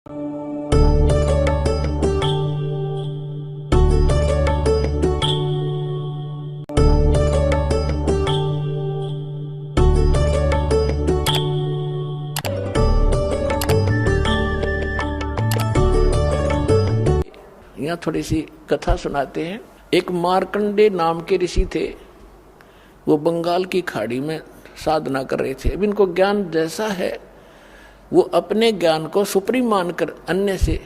यहाँ थोड़ी सी कथा सुनाते हैं। एक मार्कंडे नाम के ऋषि थे। वो बंगाल की खाड़ी में साधना कर रहे थे। अब इनको ज्ञान जैसा है वो अपने ज्ञान को सुप्रीम मानकर अन्य से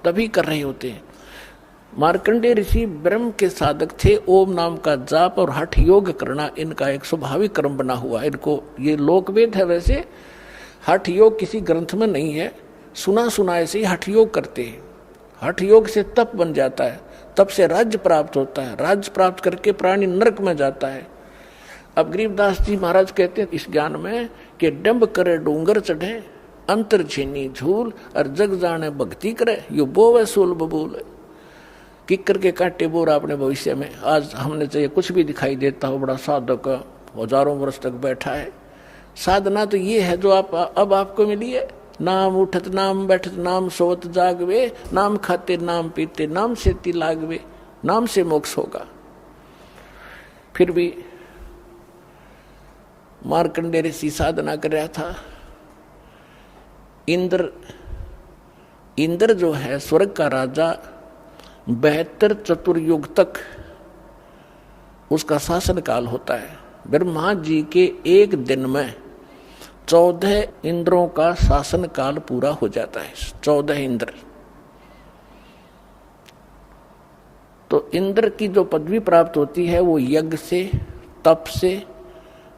तभी कर रहे होते हैं। मार्कंडे ऋषि ब्रह्म के साधक थे। ओम नाम का जाप और हठ योग करना इनका एक स्वाभाविक कर्म बना हुआ है। इनको ये लोकवेद है। वैसे हठ योग किसी ग्रंथ में नहीं है, सुना सुना ऐसे ही हठ योग करते हैं। हठ योग से तप बन जाता है, तप से राज्य प्राप्त होता है, राज्य प्राप्त करके प्राणी नरक में जाता है। अब गरीबदास जी महाराज कहते हैं इस ज्ञान में कि डंब करे डूंगर चढ़े, अंतर छीनी झूल और जग जाने भक्ति करे, यो बोवे सूल बबूल। किक्कर के कांटे बोर अपने भविष्य में आज हमने चाहिए कुछ भी दिखाई देता हो, बड़ा साधक हजारों वर्ष तक बैठा है। साधना तो ये है जो अब आपको मिली है। नाम उठत नाम बैठत नाम सोवत जागवे, नाम खाते नाम पीते नाम से ती लागवे, नाम से मोक्ष होगा। फिर भी मार्कंडे ऋषि साधना कर रहा था। इंद्र जो है स्वर्ग का राजा, 72 चतुर्युग तक उसका शासन काल होता है। ब्रह्मा जी के एक दिन में 14 इंद्रों का शासन काल पूरा हो जाता है। 14 इंद्र। तो इंद्र की जो पदवी प्राप्त होती है वो यज्ञ से, तप से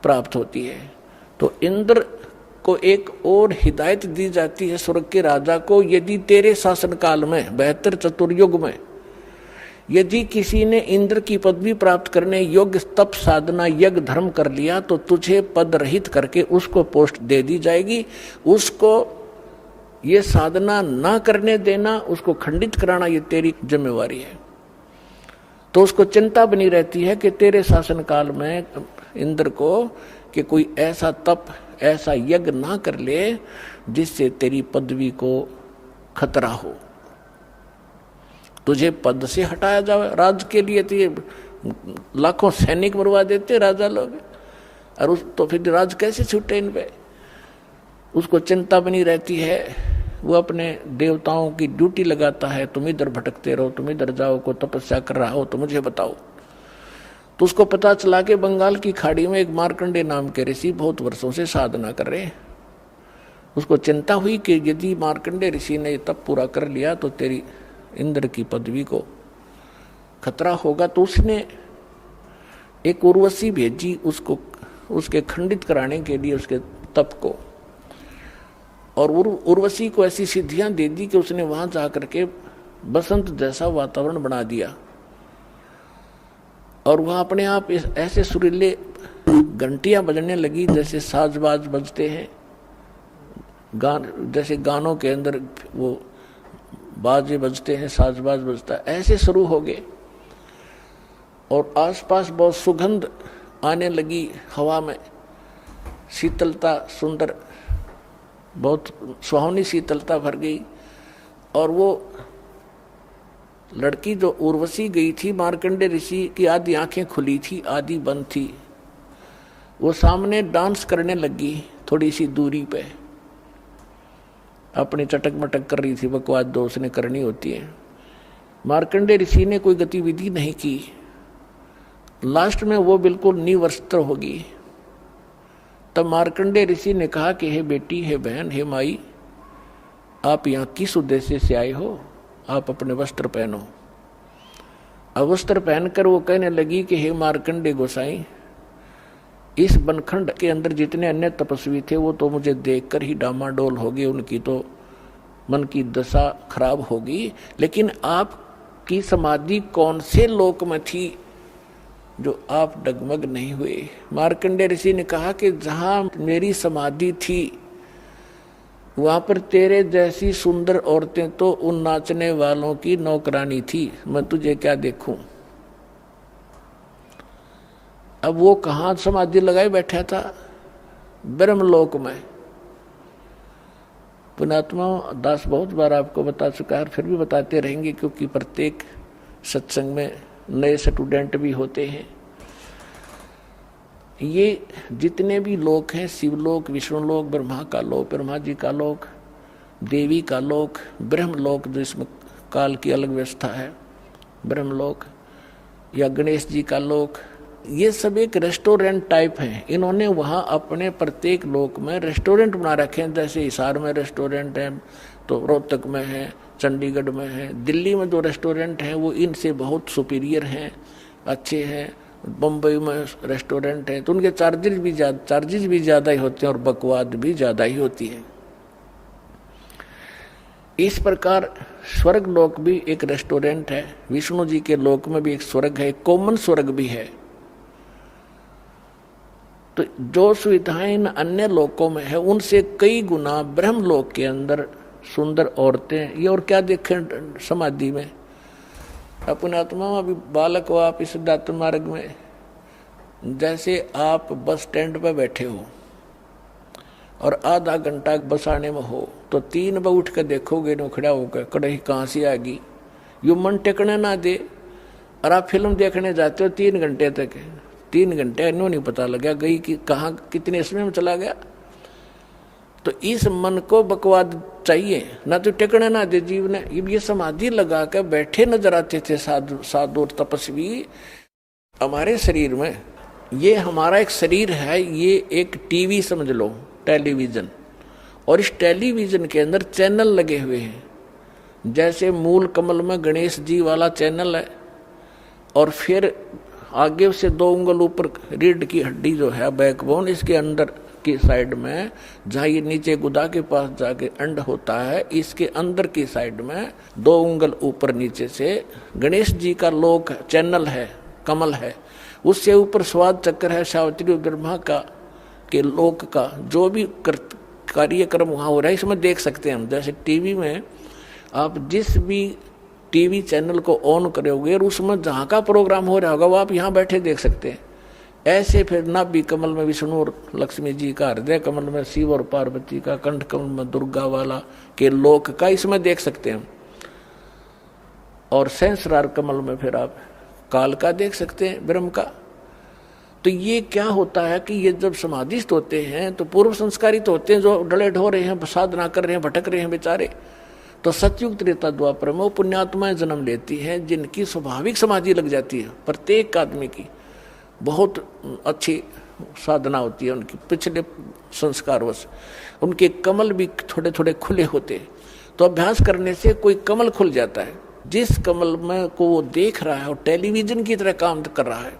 प्राप्त होती है। तो इंद्र को एक और हिदायत दी जाती है स्वर्ग के राजा को, यदि तेरे शासन काल में 72 चतुर्युग में यदि किसी ने इंद्र की पदवी प्राप्त करने योग्य तप साधना यज्ञ धर्म कर लिया तो तुझे पद रहित करके उसको पोस्ट दे दी जाएगी। उसको ये साधना ना करने देना, उसको खंडित कराना, ये तेरी जिम्मेवारी है। तो उसको चिंता बनी रहती है कि तेरे शासन काल में इंद्र को कि कोई ऐसा तप ऐसा यज्ञ ना कर ले जिससे तेरी पदवी को खतरा हो, तुझे पद से हटाया जाए। राज के लिए तो ये लाखों सैनिक मरवा देते राजा लोग, और तो फिर राज कैसे छूटे इन पे। उसको चिंता बनी रहती है। वो अपने देवताओं की ड्यूटी लगाता है, तुम इधर भटकते रहो, तुम इधर जाओ, को तपस्या कर रहा हो तो मुझे बताओ। तो उसको पता चला कि बंगाल की खाड़ी में एक मार्कंडे नाम के ऋषि बहुत वर्षों से साधना कर रहे हैं। उसको चिंता हुई कि यदि मार्कंडे ऋषि ने तप पूरा कर लिया तो तेरी इंद्र की पदवी को खतरा होगा। तो उसने एक उर्वशी भेजी उसको, उसके खंडित कराने के लिए उसके तप को। और उर्वशी को ऐसी सिद्धियां दे दी कि उसने वहां जाकर के बसंत जैसा वातावरण बना दिया। और वहां अपने आप ऐसे सुरीले घंटियां बजने लगी जैसे साजबाज बजते हैं, जैसे गानों के अंदर वो बाजे बजते हैं, साजबाज बजता है, ऐसे शुरू हो गए। और आसपास बहुत सुगंध आने लगी हवा में, शीतलता, सुंदर बहुत सुहावनी शीतलता भर गई। और वो लड़की जो उर्वशी गई थी, मार्कंडे ऋषि की आधी आंखें खुली थी, आधी बंद थी। वो सामने डांस करने लगी थोड़ी सी दूरी पे, अपनी चटक मटक कर रही थी, बकवास दो उसने करनी होती है। मार्कंडे ऋषि ने कोई गतिविधि नहीं की। लास्ट में वो बिल्कुल निवस्त्र होगी। तब मार्कंडे ऋषि ने कहा कि हे बेटी, हे बहन, हे माई, आप यहाँ किस उद्देश्य से आए हो? आप अपने वस्त्र पहनो। अब वस्त्र पहनकर वो कहने लगी कि हे मार्कंडे गोसाई, इस बनखंड के अंदर जितने अन्य तपस्वी थे वो तो मुझे देखकर ही डामाडोल हो गए, उनकी तो मन की दशा खराब होगी। लेकिन आपकी समाधि कौन से लोक में थी जो आप डगमग नहीं हुए? मार्कंडे ऋषि ने कहा कि जहां मेरी समाधि थी वहां पर तेरे जैसी सुंदर औरतें तो उन नाचने वालों की नौकरानी थी, मैं तुझे क्या देखूं। अब वो कहां समाधि लगाए बैठा था? ब्रह्मलोक में। पुण्यात्मा दास बहुत बार आपको बता चुका है, फिर भी बताते रहेंगे, क्योंकि प्रत्येक सत्संग में नए स्टूडेंट भी होते हैं। ये जितने भी लोक हैं, शिवलोक, विष्णुलोक, ब्रह्मा का लोक, ब्रह्मा जी का लोक, देवी का लोक, ब्रह्मलोक जिसमें काल की अलग व्यवस्था है, ब्रह्मलोक, या गणेश जी का लोक, ये सब एक रेस्टोरेंट टाइप हैं। इन्होंने वहाँ अपने प्रत्येक लोक में रेस्टोरेंट बना रखे हैं। जैसे हिसार में रेस्टोरेंट है, तो रोहतक में है, चंडीगढ़ में है, दिल्ली में जो रेस्टोरेंट हैं वो इनसे बहुत सुपीरियर हैं, अच्छे हैं। बम्बई में रेस्टोरेंट हैं तो उनके चार्जेज भी ज़्यादा ही होते हैं और बकवाद भी ज़्यादा ही होती है। इस प्रकार स्वर्ग लोक भी एक रेस्टोरेंट है, विष्णु जी के लोक में भी एक स्वर्ग है, कॉमन स्वर्ग भी है। तो जो सुविधाएं इन अन्य लोकों में है उनसे कई गुना ब्रह्मलोक के अंदर सुंदर औरतें, ये और क्या देखें समाधि में। अपने आत्मा अभी बालक हो आप इस सिद्धार्थ मार्ग में, जैसे आप बस स्टैंड पर बैठे हो और आधा घंटा बस आने में हो, तो 3 बजे उठ कर देखोगे नो खड़ा होकर, कड़ही कहाँ से आ गई, यू मन टेकने ना दे। और आप फिल्म देखने जाते हो 3 घंटे तक, 3 घंटे इन्हों नहीं पता लगा गई कि कहाँ कितने समय में चला गया। तो इस मन को बकवाद चाहिए, ना तो टेकने ना दे जीव ने। ये समाधि लगा कर बैठे नजर आते थे साधु और तपस्वी हमारे शरीर में। ये हमारा एक शरीर है, ये एक टीवी समझ लो, टेलीविजन, और इस टेलीविजन के अंदर चैनल लगे हुए हैं। जैसे मूल कमल में गणेश जी वाला चैनल है, और फिर आगे से 2 उंगल ऊपर रीढ़ की हड्डी जो है बैकबोन, इसके अंदर की साइड में जहाँ ये नीचे गुदा के पास जाके अंड होता है, इसके अंदर की साइड में 2 उंगल ऊपर नीचे से गणेश जी का लोक चैनल है, कमल है। उससे ऊपर स्वाद चक्र है, सावित्री ब्रह्मा का के लोक का जो भी कार्यक्रम वहाँ हो रहा है इसमें देख सकते हैं हम। जैसे टीवी में आप जिस भी टीवी चैनल को ऑन करोगे और उसमें जहाँ का प्रोग्राम हो रहा होगा वो आप यहाँ बैठे देख सकते हैं। ऐसे फिर नाभि कमल में विष्णु और लक्ष्मी जी का, हृदय कमल में शिव और पार्वती का, कंठ कमल में दुर्गा वाला के लोक का इसमें देख सकते हैं। और सहस्रार कमल में फिर आप काल का देख सकते हैं, ब्रह्म का। तो ये क्या होता है कि ये जब समाधिस्थ होते हैं तो पूर्व संस्कारित होते हैं, जो डलेट हो रहे हैं, साधना कर रहे हैं, भटक रहे हैं बेचारे, तो सतयुग त्रेता द्वापर में वो पुण्यात्माएं जन्म लेती हैं जिनकी स्वाभाविक समाधि लग जाती है। प्रत्येक आदमी की बहुत अच्छी साधना होती है, उनकी पिछले संस्कारवश उनके कमल भी थोड़े थोड़े खुले होते हैं। तो अभ्यास करने से कोई कमल खुल जाता है। जिस कमल में को वो देख रहा है और टेलीविजन की तरह काम कर रहा है,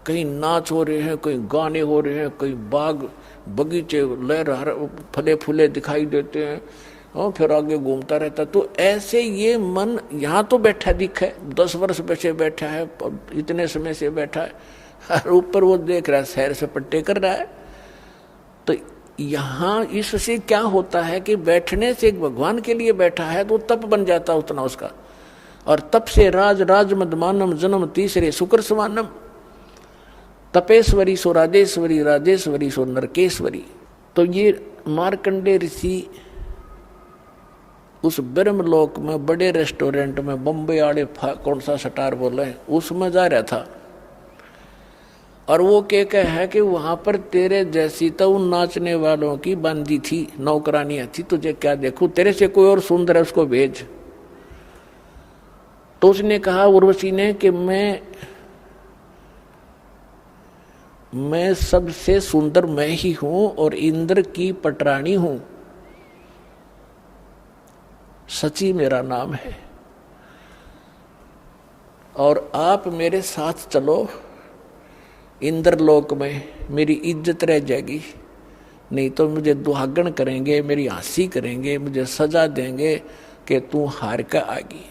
कहीं नाच हो रहे हैं, कहीं गाने हो रहे हैं, कहीं बाग बगीचे लहर फले फूले दिखाई देते हैं, और फिर आगे घूमता रहता। तो ऐसे ये मन यहाँ तो बैठा दिखे, 10 वर्ष पीछे बैठा है, इतने समय से बैठा है, और ऊपर वो देख रहा है सैर सपट्टे कर रहा है। तो यहाँ इससे क्या होता है कि बैठने से एक भगवान के लिए बैठा है तो तप बन जाता उतना उसका, और तप से राज मदमानम जन्म तीसरे शुक्र समानम, तपेश्वरी सो राजेश्वरी, राजेश्वरी सो नरकेश्वरी। तो ये मार्कंडे ऋषि उस ब्रह्मलोक में बड़े रेस्टोरेंट में, बम्बई वाले कौन सा स्टार बोले उसमें जा रहा था, और वो क्या है कि वहां पर तेरे जैसी तो उन नाचने वालों की बंदी थी, नौकरानियां थी, तुझे क्या देखूं, तेरे से कोई और सुंदर है उसको भेज। तो उसने कहा उर्वशी ने कि मैं सबसे सुंदर मैं ही हूं और इंद्र की पटरानी हूं, सची मेरा नाम है, और आप मेरे साथ चलो इंद्रलोक में, मेरी इज्जत रह जाएगी, नहीं तो मुझे दुहागन करेंगे, मेरी हंसी करेंगे, मुझे सजा देंगे कि तू हार का आगी।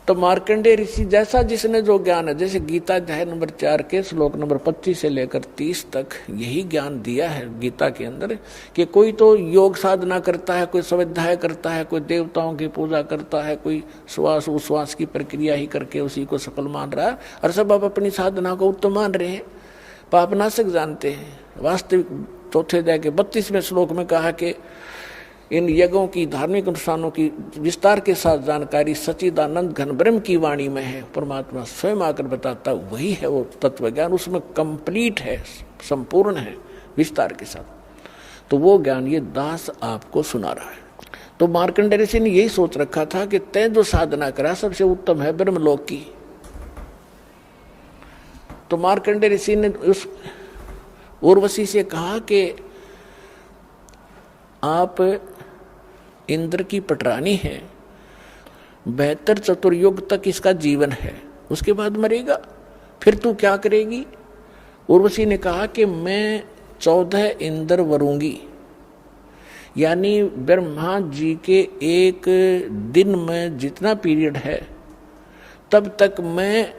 तो मार्कंडेय ऋषि जैसा जिसने जो ज्ञान है, जैसे गीता अध्याय नंबर 4 के श्लोक नंबर 25 से लेकर 30 तक यही ज्ञान दिया है गीता के अंदर, कि कोई तो योग साधना करता है, कोई स्वाध्याय करता है, कोई देवताओं की पूजा करता है, कोई श्वास उश्वास की प्रक्रिया ही करके उसी को सफल मान रहा है, और सब आप अपनी साधना को उत्तम मान रहे हैं, पापनाशक जानते हैं। वास्तविक चौथे अध्याय के 32वें श्लोक में कहा कि इन यज्ञों की, धार्मिक अनुष्ठानों की विस्तार के साथ जानकारी सच्चिदानंद घन ब्रह्म की वाणी में है। परमात्मा स्वयं आकर बताता, वही है वो तत्व ज्ञान, उसमें कंप्लीट है, संपूर्ण है विस्तार के साथ। तो वो ज्ञान ये दास आपको सुना रहा है। तो मार्कंडेय ऋषि ने यही सोच रखा था कि तय जो साधना करा सबसे उत्तम है ब्रह्मलोक की। तो मार्कंडेय ऋषि ने उस उर्वशी से कहा कि आप इंद्र की पटरानी है, 72 चतुर्युग तक इसका जीवन है, उसके बाद मरेगा, फिर तू क्या करेगी? उर्वशी ने कहा कि मैं 14 इंद्र वरूंगी, यानी ब्रह्मा जी के एक दिन में जितना पीरियड है तब तक मैं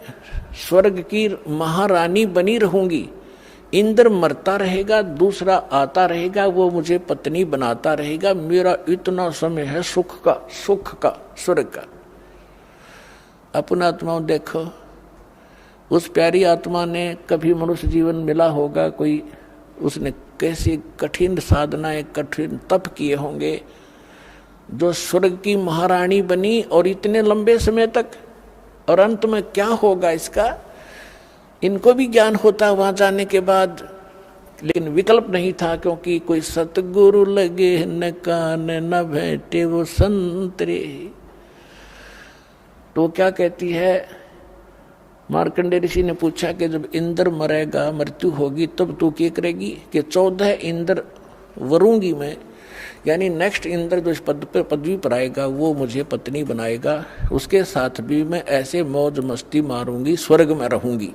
स्वर्ग की महारानी बनी रहूंगी। इंद्र मरता रहेगा, दूसरा आता रहेगा, वो मुझे पत्नी बनाता रहेगा। मेरा इतना समय है सुख का, स्वर्ग का। अपना आत्माओं देखो, उस प्यारी आत्मा ने कभी मनुष्य जीवन मिला होगा, कोई उसने कैसी कठिन साधनाएं, कठिन तप किए होंगे, जो स्वर्ग की महारानी बनी और इतने लंबे समय तक। और अंत में क्या होगा इसका? इनको भी ज्ञान होता वहां जाने के बाद, लेकिन विकल्प नहीं था, क्योंकि कोई सतगुरु लगे न कान न भेंटे वो संतरे। तो क्या कहती है, मार्कंडेय ऋषि ने पूछा कि जब इंद्र मरेगा, मृत्यु होगी, तब तू क्या करेगी? कि 14 इंद्र वरूंगी मैं, यानी नेक्स्ट इंद्र जो इस पदवी पर आएगा वो मुझे पत्नी बनाएगा, उसके साथ भी मैं ऐसे मौज मस्ती मारूंगी, स्वर्ग में रहूंगी।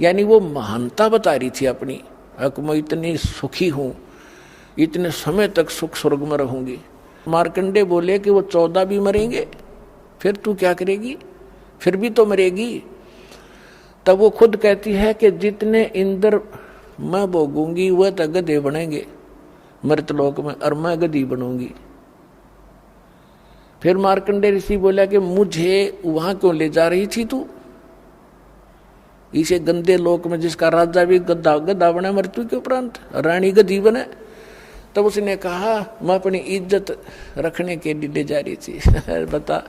यानी वो महानता बता रही थी अपनी, मैं इतनी सुखी हूं, इतने समय तक सुख स्वर्ग में रहूंगी। मार्कंडेय बोले कि वो 14 भी मरेंगे, फिर तू क्या करेगी? फिर भी तो मरेगी। तब वो खुद कहती है कि जितने इंद्र मैं भोगूंगी वह तो गधे बनेंगे मृतलोक में, और मैं गधी बनूंगी। फिर मार्कंडेय ऋषि बोला कि मुझे वहां क्यों ले जा रही थी तू, इसे गंदे लोक में जिसका राजा भी गधा बने मृत्यु के उपरांत, रानी गधी बने। तब उसने कहा मैं अपनी इज्जत रखने के लिए ले जा रही थी। बता,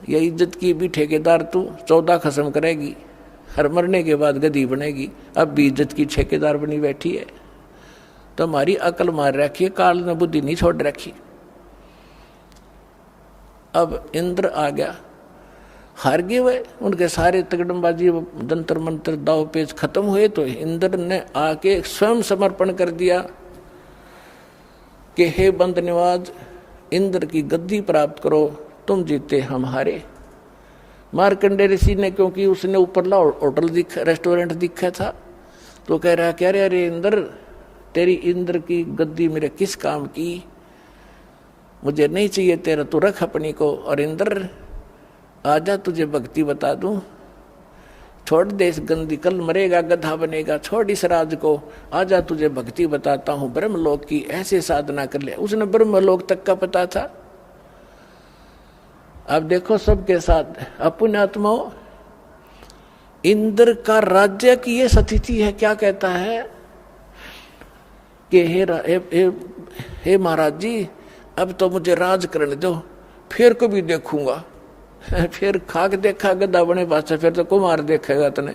ये इज्जत की भी ठेकेदार तू 14 खत्म करेगी, हर मरने के बाद गधी बनेगी, अब भी इज्जत की ठेकेदार बनी बैठी है। तो हमारी अकल मार रखी है, काल ने बुद्धि नहीं छोड़ रखी। अब इंद्र आ गया, हार गए वे, उनके सारे तगड़मबाजी जंतर मंत्र दाव पेच खत्म हुए। तो इंद्र ने आके स्वयं समर्पण कर दिया कि हे बंद निवाज, इंद्र की गद्दी प्राप्त करो, तुम जीते हम हारे। मार्कंडेय ऋषि ने, क्योंकि उसने ऊपरला होटल रेस्टोरेंट दिखा था, तो कह रहा क्या रे, अरे इंद्र, तेरी इंद्र की गद्दी मेरे किस काम की, मुझे नहीं चाहिए तेरा, तू रख अपनी को। और इंद्र आजा, तुझे भक्ति बता दूं, छोड़ दे इस गंदी, कल मरेगा गधा बनेगा, छोड़ इस राज को, आजा तुझे भक्ति बताता हूं ब्रह्मलोक की, ऐसे साधना कर ले। उसने ब्रह्मलोक तक का पता था। अब देखो सबके साथ अपने आत्माओं, इंद्र का राज्य की ये स्थिति है। क्या कहता है कि हे महाराज जी, अब तो मुझे राज करने दो, फिर कभी देखूंगा। फिर खाक देखा गधा बने पास, फिर तो कुमार देखेगा तने।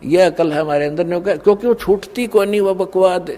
यह अकल है हमारे अंदर ने, क्योंकि वो छूटती को नहीं, वह बकवाद